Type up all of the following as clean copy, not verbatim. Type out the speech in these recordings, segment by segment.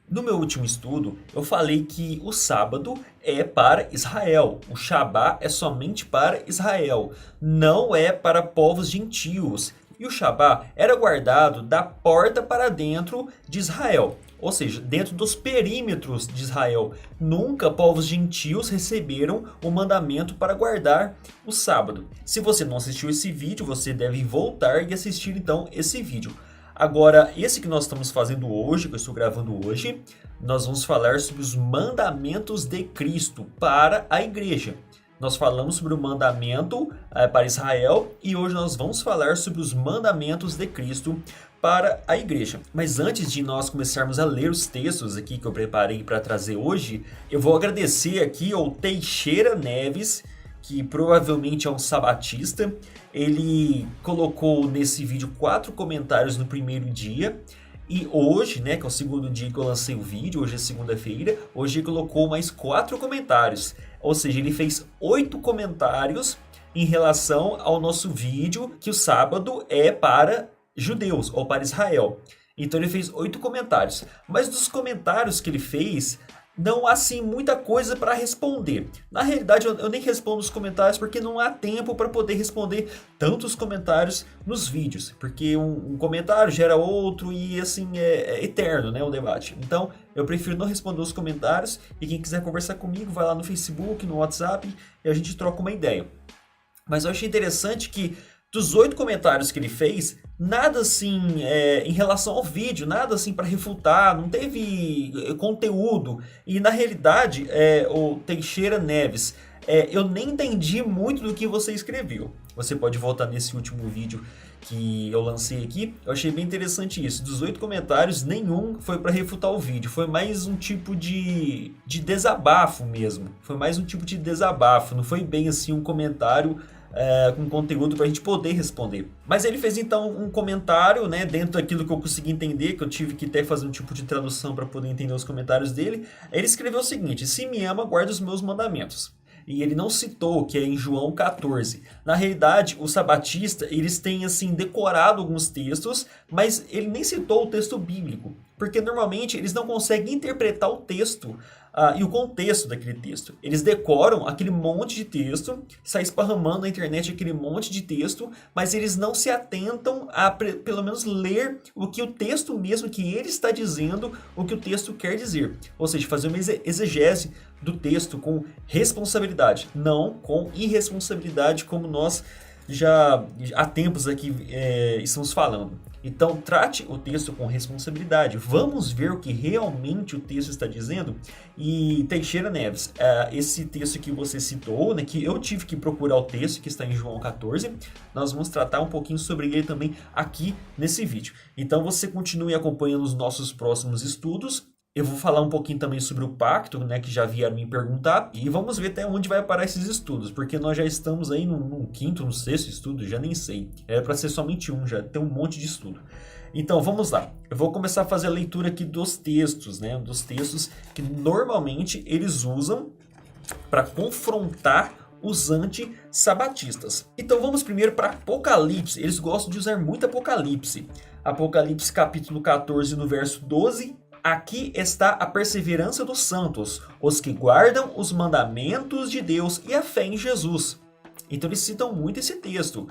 No meu último estudo, eu falei que o sábado é para Israel, o Shabá é somente para Israel, não é para povos gentios. E o Shabá era guardado da porta para dentro de Israel, ou seja, dentro dos perímetros de Israel. Nunca povos gentios receberam o mandamento para guardar o sábado. Se você não assistiu esse vídeo, você deve voltar e assistir então esse vídeo. Agora, esse que nós estamos fazendo hoje, que eu estou gravando hoje, nós vamos falar sobre os mandamentos de Cristo para a igreja. Nós falamos sobre o mandamento para Israel e hoje nós vamos falar sobre os mandamentos de Cristo para a igreja. Mas antes de nós começarmos a ler os textos aqui que eu preparei para trazer hoje, eu vou agradecer aqui ao Teixeira Neves, que provavelmente é um sabatista. Ele colocou nesse vídeo 4 comentários no primeiro dia. E hoje, né, que é o segundo dia que eu lancei o vídeo, hoje é segunda-feira, hoje ele colocou mais 4 comentários. Ou seja, ele fez 8 comentários em relação ao nosso vídeo, que o sábado é para judeus, ou para Israel. Então ele fez 8 comentários. Mas dos comentários que ele fez, não há assim muita coisa para responder. Na realidade, eu nem respondo os comentários porque não há tempo para poder responder tantos comentários nos vídeos. Porque um comentário gera outro e assim é eterno, né, o debate. Então eu prefiro não responder os comentários e quem quiser conversar comigo vai lá no Facebook, no WhatsApp e a gente troca uma ideia. Mas eu achei interessante que dos 8 comentários que ele fez, nada assim em relação ao vídeo, nada assim para refutar, não teve conteúdo. E na realidade, o Teixeira Neves, eu nem entendi muito do que você escreveu. Você pode voltar nesse último vídeo que eu lancei aqui. Eu achei bem interessante isso. Dos 8 comentários, nenhum foi para refutar o vídeo. Foi mais um tipo de desabafo mesmo. Foi mais um tipo de desabafo. Não foi bem assim um comentário com conteúdo para a gente poder responder. Mas ele fez então um comentário, né, dentro daquilo que eu consegui entender, que eu tive que até fazer um tipo de tradução para poder entender os comentários dele. Ele escreveu o seguinte: se me ama, guarda os meus mandamentos. E ele não citou que é em João 14. Na realidade, os sabatistas, eles têm assim decorado alguns textos, mas ele nem citou o texto bíblico, porque normalmente eles não conseguem interpretar o texto e o contexto daquele texto. Eles decoram aquele monte de texto, sai esparramando na internet aquele monte de texto, mas eles não se atentam a pelo menos ler o que o texto mesmo que ele está dizendo, o que o texto quer dizer. Ou seja, fazer uma exegese do texto com responsabilidade, não com irresponsabilidade, como nós já há tempos aqui estamos falando. Então trate o texto com responsabilidade. Vamos ver o que realmente o texto está dizendo. E Teixeira Neves, esse texto que você citou, né, que eu tive que procurar o texto que está em João 14, nós vamos tratar um pouquinho sobre ele também aqui nesse vídeo. Então você continue acompanhando os nossos próximos estudos. Eu vou falar um pouquinho também sobre o pacto, né, que já vieram me perguntar. E vamos ver até onde vai parar esses estudos, porque nós já estamos aí no quinto, no sexto estudo, já nem sei. Era para ser somente um, já tem um monte de estudo. Então vamos lá. Eu vou começar a fazer a leitura aqui dos textos, né, dos textos que normalmente eles usam para confrontar os anti-sabatistas. Então vamos primeiro para Apocalipse. Eles gostam de usar muito Apocalipse. Apocalipse capítulo 14, no verso 12. Aqui está a perseverança dos santos, os que guardam os mandamentos de Deus e a fé em Jesus. Então eles citam muito esse texto.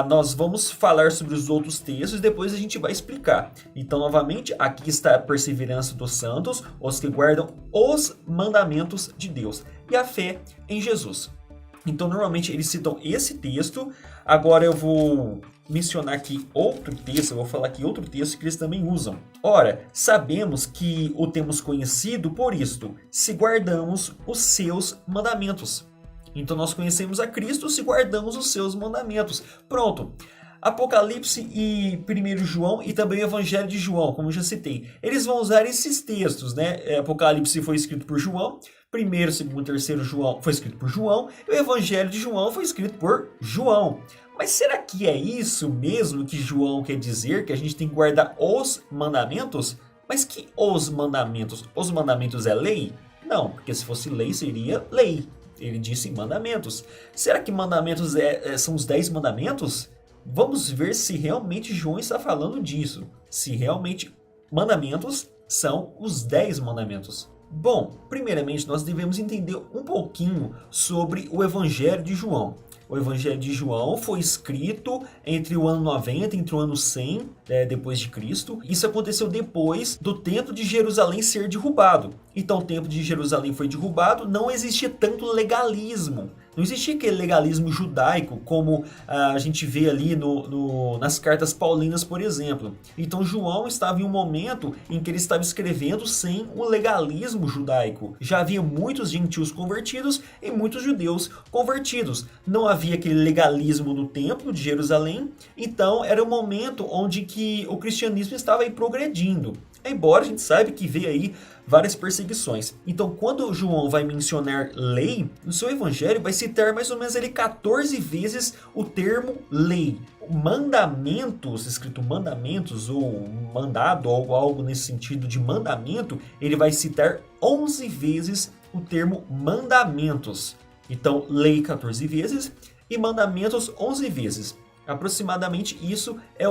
Nós vamos falar sobre os outros textos e depois a gente vai explicar. Então, novamente, aqui está a perseverança dos santos, os que guardam os mandamentos de Deus e a fé em Jesus. Então, normalmente eles citam esse texto. Agora eu vou mencionar aqui outro texto, eu vou falar aqui outro texto que eles também usam. Ora, sabemos que o temos conhecido por isto, se guardamos os seus mandamentos. Então nós conhecemos a Cristo se guardamos os seus mandamentos. Pronto. Apocalipse e 1 João e também o Evangelho de João, como eu já citei. Eles vão usar esses textos, né? Apocalipse foi escrito por João, 1º, 2º, 3º João foi escrito por João, e o Evangelho de João foi escrito por João. Mas será que é isso mesmo que João quer dizer, que a gente tem que guardar os mandamentos? Mas que os mandamentos? Os mandamentos é lei? Não, porque se fosse lei seria lei. Ele disse mandamentos. Será que mandamentos são os 10 mandamentos? Vamos ver se realmente João está falando disso. Se realmente mandamentos São os 10 mandamentos. Bom, primeiramente nós devemos entender um pouquinho sobre o Evangelho de João. O Evangelho de João foi escrito entre o ano 90, entre o ano 100, depois de Cristo. Isso aconteceu depois do Templo de Jerusalém ser derrubado. Então o Templo de Jerusalém foi derrubado, não existia tanto legalismo. Não existia aquele legalismo judaico como a gente vê ali nas cartas paulinas, por exemplo. Então João estava em um momento em que ele estava escrevendo sem o legalismo judaico. Já havia muitos gentios convertidos e muitos judeus convertidos. Não havia aquele legalismo no templo de Jerusalém. Então era um momento onde que o cristianismo estava aí progredindo. Embora a gente saiba que veio aí várias perseguições. Então, quando João vai mencionar lei, no seu evangelho vai citar mais ou menos ali 14 vezes o termo lei. Mandamentos, escrito mandamentos ou mandado, ou algo nesse sentido de mandamento, ele vai citar 11 vezes o termo mandamentos. Então, lei 14 vezes e mandamentos 11 vezes. Aproximadamente isso é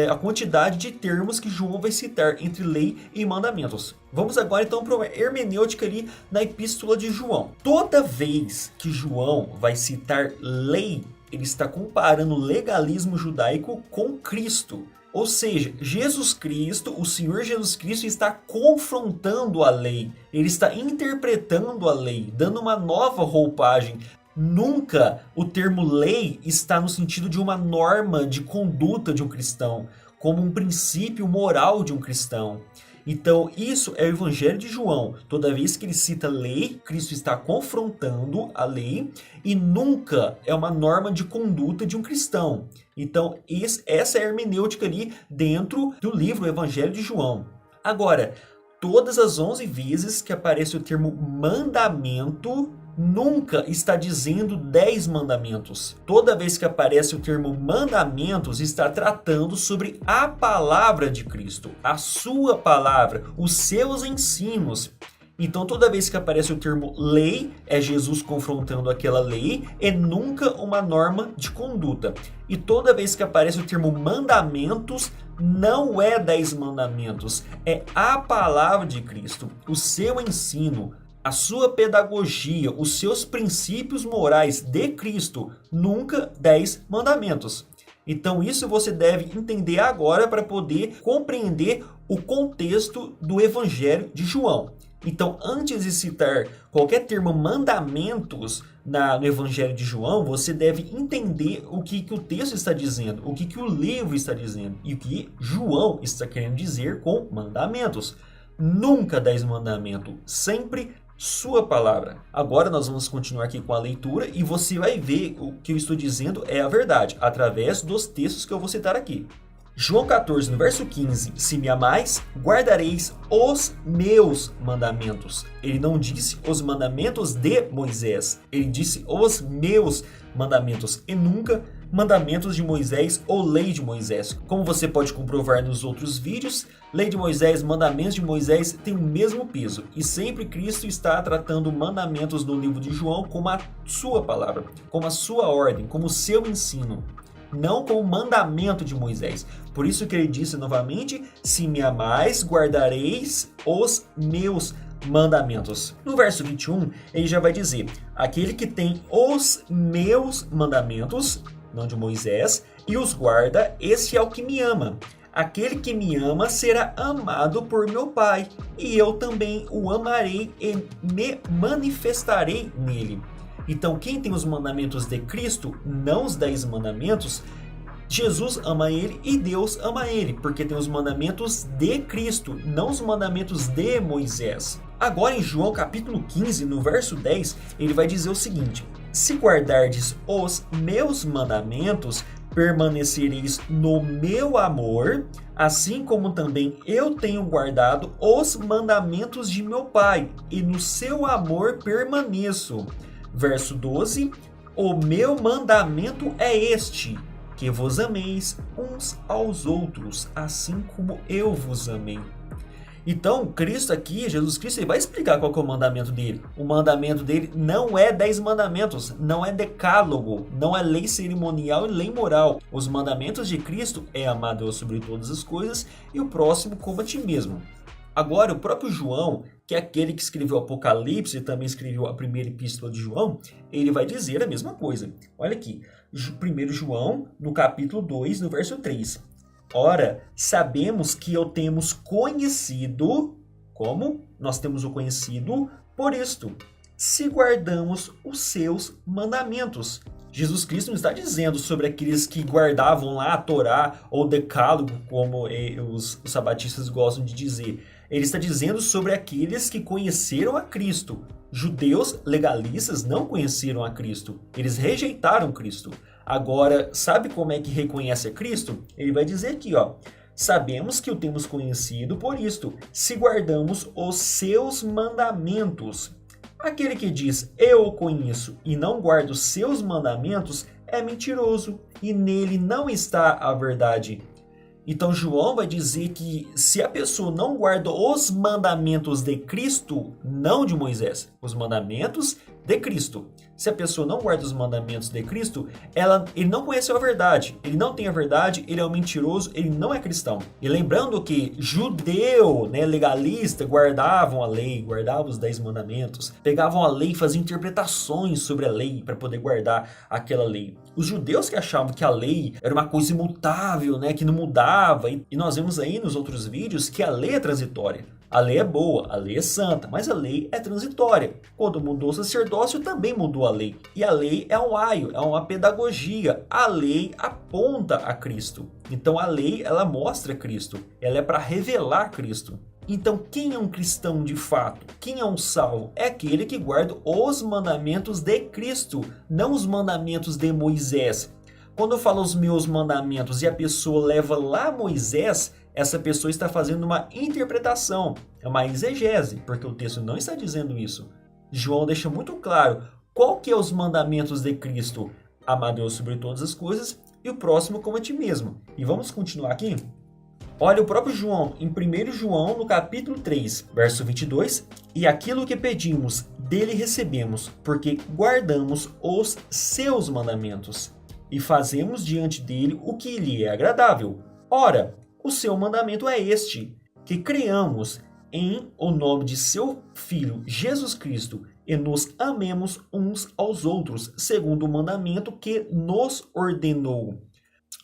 a quantidade de termos que João vai citar entre lei e mandamentos. Vamos agora então para uma hermenêutica ali na epístola de João. Toda vez que João vai citar lei, ele está comparando o legalismo judaico com Cristo. Ou seja, Jesus Cristo, o Senhor Jesus Cristo está confrontando a lei. Ele está interpretando a lei, dando uma nova roupagem. Nunca o termo lei está no sentido de uma norma de conduta de um cristão, como um princípio moral de um cristão. Então isso é o Evangelho de João. Toda vez que ele cita lei, Cristo está confrontando a lei e nunca é uma norma de conduta de um cristão. Então essa é a hermenêutica ali dentro do livro Evangelho de João. Agora, todas as 11 vezes que aparece o termo mandamento, nunca está dizendo 10 mandamentos. Toda vez que aparece o termo mandamentos, está tratando sobre a palavra de Cristo, a sua palavra, os seus ensinos. Então toda vez que aparece o termo lei, é Jesus confrontando aquela lei e nunca uma norma de conduta. E toda vez que aparece o termo mandamentos, não é 10 mandamentos, é a palavra de Cristo, o seu ensino, a sua pedagogia, os seus princípios morais de Cristo, nunca 10 mandamentos. Então isso você deve entender agora para poder compreender o contexto do Evangelho de João. Então, antes de citar qualquer termo mandamentos no Evangelho de João, você deve entender o que o texto está dizendo, o que o livro está dizendo e o que João está querendo dizer com mandamentos. Nunca 10 mandamentos, sempre sua palavra. Agora nós vamos continuar aqui com a leitura e você vai ver o que eu estou dizendo é a verdade, através dos textos que eu vou citar aqui. João 14, no verso 15, se me amais, guardareis os meus mandamentos. Ele não disse os mandamentos de Moisés, ele disse os meus mandamentos e nunca mandamentos de Moisés ou lei de Moisés. Como você pode comprovar nos outros vídeos, lei de Moisés, mandamentos de Moisés têm o mesmo peso. E sempre Cristo está tratando mandamentos do livro de João como a sua palavra, como a sua ordem, como o seu ensino. Não como mandamento de Moisés. Por isso que ele disse novamente, se me amais, guardareis os meus mandamentos. No verso 21, ele já vai dizer, aquele que tem os meus mandamentos, não de Moisés, e os guarda, esse é o que me ama. Aquele que me ama será amado por meu Pai, e eu também o amarei e me manifestarei nele. Então, quem tem os mandamentos de Cristo, não os 10 mandamentos, Jesus ama ele e Deus ama ele, porque tem os mandamentos de Cristo, não os mandamentos de Moisés. Agora em João capítulo 15, no verso 10, ele vai dizer o seguinte, se guardardes os meus mandamentos, permanecereis no meu amor, assim como também eu tenho guardado os mandamentos de meu Pai, e no seu amor permaneço. Verso 12, o meu mandamento é este, que vos ameis uns aos outros, assim como eu vos amei. Então, Cristo aqui, Jesus Cristo, ele vai explicar qual que é o mandamento dele. O mandamento dele não é 10 mandamentos, não é decálogo, não é lei cerimonial e lei moral. Os mandamentos de Cristo é amar Deus sobre todas as coisas e o próximo como a ti mesmo. Agora, o próprio João, que é aquele que escreveu o Apocalipse e também escreveu a primeira epístola de João, ele vai dizer a mesma coisa. Olha aqui, 1 João, no capítulo 2, no verso 3. Ora, sabemos que o temos conhecido, como? Nós temos o conhecido por isto, se guardamos os seus mandamentos. Jesus Cristo não está dizendo sobre aqueles que guardavam lá a Torá ou o Decálogo, como os sabatistas gostam de dizer. Ele está dizendo sobre aqueles que conheceram a Cristo. Judeus legalistas não conheceram a Cristo. Eles rejeitaram Cristo. Agora, sabe como é que reconhece a Cristo? Ele vai dizer aqui, ó. Sabemos que o temos conhecido por isto, se guardamos os seus mandamentos. Aquele que diz, eu o conheço, e não guarda os seus mandamentos, é mentiroso, e nele não está a verdade. Então João vai dizer que se a pessoa não guarda os mandamentos de Cristo, não de Moisés, os mandamentos de Cristo. Se a pessoa não guarda os mandamentos de Cristo, ele não conheceu a verdade. Ele não tem a verdade, ele é um mentiroso, ele não é cristão. E lembrando que judeu, legalista, guardavam a lei, guardavam os 10 mandamentos, pegavam a lei e faziam interpretações sobre a lei para poder guardar aquela lei. Os judeus que achavam que a lei era uma coisa imutável, que não mudava. E nós vemos aí nos outros vídeos que a lei é transitória. A lei é boa, a lei é santa, mas a lei é transitória. Quando mudou o sacerdócio, também mudou a lei. E a lei é um aio, é uma pedagogia. A lei aponta a Cristo. Então a lei, ela mostra Cristo. Ela é para revelar Cristo. Então quem é um cristão de fato? Quem é um salvo? É aquele que guarda os mandamentos de Cristo, não os mandamentos de Moisés. Quando eu falo os meus mandamentos e a pessoa leva lá Moisés, essa pessoa está fazendo uma interpretação, é uma exegese, porque o texto não está dizendo isso. João deixa muito claro qual que é os mandamentos de Cristo. Amar a Deus sobre todas as coisas e o próximo como a ti mesmo. E vamos continuar aqui? Olha o próprio João, em 1 João, no capítulo 3, verso 22. E aquilo que pedimos, dele recebemos, porque guardamos os seus mandamentos. E fazemos diante dele o que lhe é agradável. Ora, o seu mandamento é este, que creamos em o nome de seu Filho Jesus Cristo e nos amemos uns aos outros, segundo o mandamento que nos ordenou.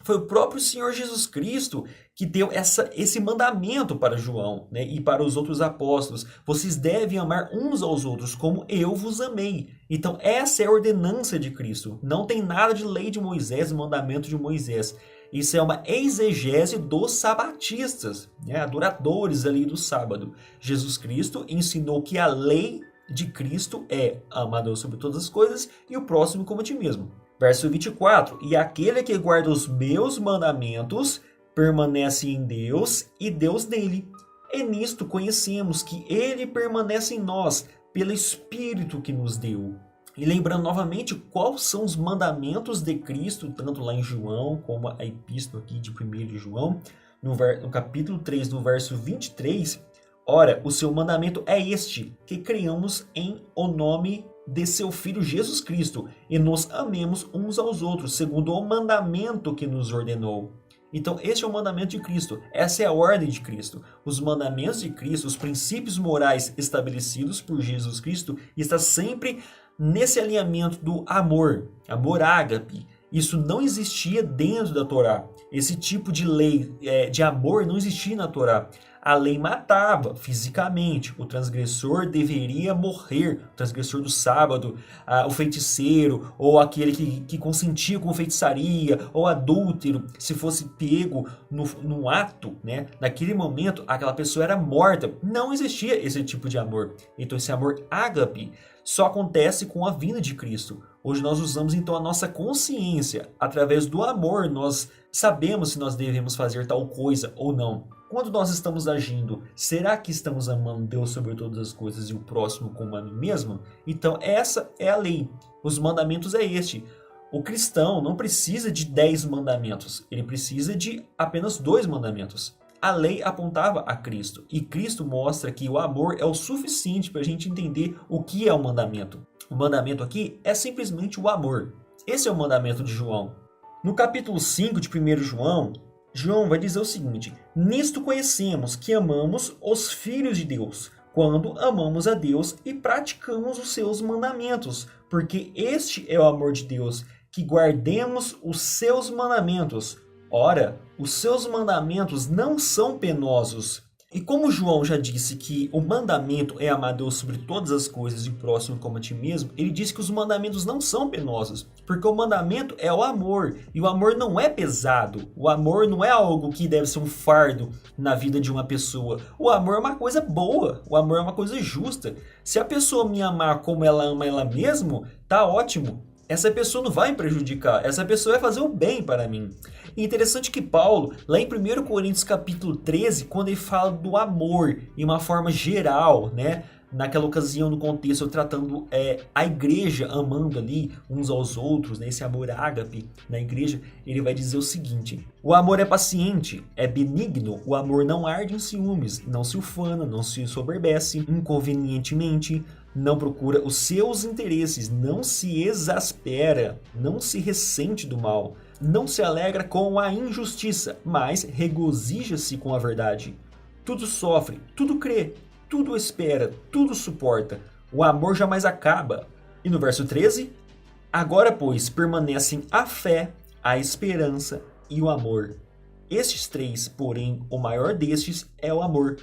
Foi o próprio Senhor Jesus Cristo que deu esse mandamento para João, e para os outros apóstolos. Vocês devem amar uns aos outros como eu vos amei. Então essa é a ordenança de Cristo. Não tem nada de lei de Moisés, mandamento de Moisés. Isso é uma exegese dos sabatistas, adoradores ali do sábado. Jesus Cristo ensinou que a lei de Cristo é amar a Deus sobre todas as coisas e o próximo como a ti mesmo. Verso 24, e aquele que guarda os meus mandamentos permanece em Deus e Deus nele. E nisto conhecemos que ele permanece em nós pelo Espírito que nos deu. E lembrando novamente quais são os mandamentos de Cristo, tanto lá em João como a epístola aqui de 1 João, no capítulo 3, no verso 23. Ora, o seu mandamento é este, que creiamos em o nome de seu Filho Jesus Cristo e nos amemos uns aos outros, segundo o mandamento que nos ordenou. Então, este é o mandamento de Cristo. Essa é a ordem de Cristo. Os mandamentos de Cristo, os princípios morais estabelecidos por Jesus Cristo, está sempre nesse alinhamento do amor ágape. Isso não existia dentro da Torá. Esse tipo de lei de amor não existia na Torá. A lei matava fisicamente, o transgressor deveria morrer, o transgressor do sábado, o feiticeiro, ou aquele que consentia com feitiçaria, ou adúltero, se fosse pego no ato, naquele momento aquela pessoa era morta. Não existia esse tipo de amor. Então esse amor ágape só acontece com a vinda de Cristo. Hoje nós usamos então a nossa consciência, através do amor nós sabemos se nós devemos fazer tal coisa ou não. Quando nós estamos agindo, será que estamos amando Deus sobre todas as coisas e o próximo como a mim mesmo? Então essa é a lei. Os mandamentos é este. O cristão não precisa de 10 mandamentos, ele precisa de apenas 2 mandamentos. A lei apontava a Cristo e Cristo mostra que o amor é o suficiente para a gente entender o que é o mandamento. O mandamento aqui é simplesmente o amor. Esse é o mandamento de João. No capítulo 5 de 1 João, João vai dizer o seguinte: nisto conhecemos que amamos os filhos de Deus, quando amamos a Deus e praticamos os seus mandamentos, porque este é o amor de Deus, que guardemos os seus mandamentos. Ora, os seus mandamentos não são penosos. E como João já disse que o mandamento é amar Deus sobre todas as coisas e o próximo como a ti mesmo, ele disse que os mandamentos não são penosos, porque o mandamento é o amor, e o amor não é pesado, o amor não é algo que deve ser um fardo na vida de uma pessoa. O amor é uma coisa boa, o amor é uma coisa justa. Se a pessoa me amar como ela ama ela mesma, tá ótimo. Essa pessoa não vai me prejudicar, essa pessoa vai fazer o bem para mim. E interessante que Paulo, lá em 1 Coríntios capítulo 13, quando ele fala do amor em uma forma geral, né? Naquela ocasião, no contexto, tratando a igreja amando ali uns aos outros, né? Esse amor ágape na igreja, ele vai dizer o seguinte: o amor é paciente, é benigno, o amor não arde em ciúmes, não se ufana, não se soberbece inconvenientemente, não procura os seus interesses, não se exaspera, não se ressente do mal, não se alegra com a injustiça, mas regozija-se com a verdade. Tudo sofre, tudo crê, tudo espera, tudo suporta. O amor jamais acaba. E no verso 13, agora, pois, permanecem a fé, a esperança e o amor. Estes três, porém, o maior destes é o amor.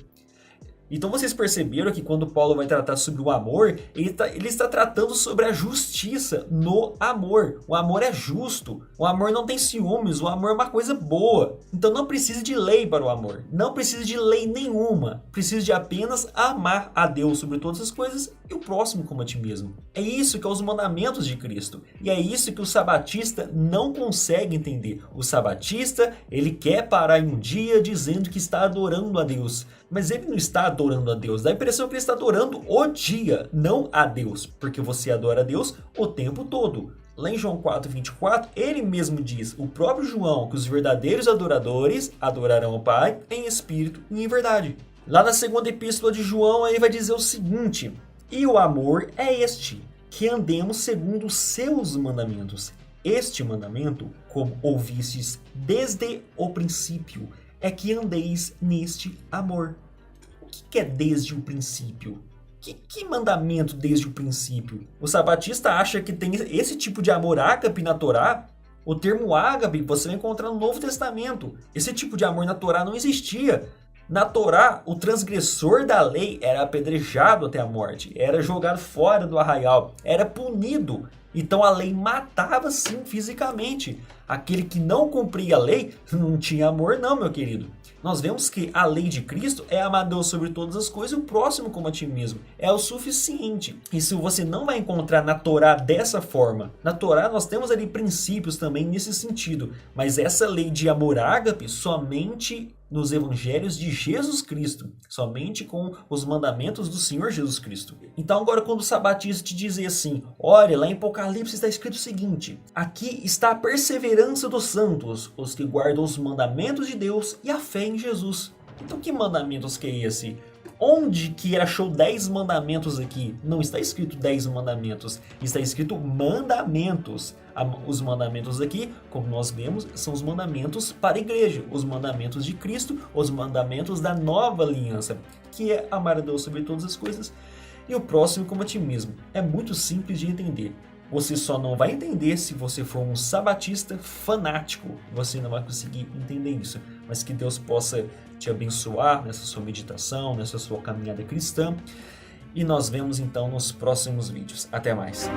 Então vocês perceberam que quando Paulo vai tratar sobre o amor, ele está tratando sobre a justiça no amor. O amor é justo, o amor não tem ciúmes, o amor é uma coisa boa. Então não precisa de lei para o amor, não precisa de lei nenhuma. Precisa de apenas amar a Deus sobre todas as coisas e o próximo como a ti mesmo. É isso que é os mandamentos de Cristo. E é isso que o sabatista não consegue entender. O sabatista, ele quer parar em um dia dizendo que está adorando a Deus. Mas ele não está adorando a Deus. Dá a impressão que ele está adorando o dia, não a Deus. Porque você adora a Deus o tempo todo. Lá em João 4:24, ele mesmo diz, o próprio João, que os verdadeiros adoradores adorarão o Pai em espírito e em verdade. Lá na segunda epístola de João, ele vai dizer o seguinte: e o amor é este, que andemos segundo os seus mandamentos. Este mandamento, como ouvistes desde o princípio, é que andeis neste amor. O que é desde o princípio? Que mandamento desde o princípio? O sabatista acha que tem esse tipo de amor ágape na Torá. O termo ágape você vai encontrar no Novo Testamento. Esse tipo de amor na Torá não existia. Na Torá, o transgressor da lei era apedrejado até a morte, era jogado fora do arraial, era punido. Então a lei matava sim fisicamente. Aquele que não cumpria a lei não tinha amor não, meu querido. Nós vemos que a lei de Cristo é amar Deus sobre todas as coisas e o próximo como a ti mesmo. É o suficiente. E se você não vai encontrar na Torá dessa forma, na Torá nós temos ali princípios também nesse sentido. Mas essa lei de amor ágape somente nos evangelhos de Jesus Cristo, somente com os mandamentos do Senhor Jesus Cristo. Então agora quando o sabatista te dizer assim, olha, lá em Apocalipse está escrito o seguinte, aqui está a perseverança dos santos, os que guardam os mandamentos de Deus e a fé em Jesus. Então que mandamentos que é esse? Onde que achou 10 mandamentos aqui? Não está escrito 10 mandamentos, está escrito mandamentos. Os mandamentos aqui, como nós vemos, são os mandamentos para a igreja, os mandamentos de Cristo, os mandamentos da nova aliança, que é amar a Deus sobre todas as coisas e o próximo como a ti mesmo. É muito simples de entender. Você só não vai entender se você for um sabatista fanático. Você não vai conseguir entender isso. Mas que Deus possa te abençoar nessa sua meditação, nessa sua caminhada cristã. E nós vemos então nos próximos vídeos. Até mais.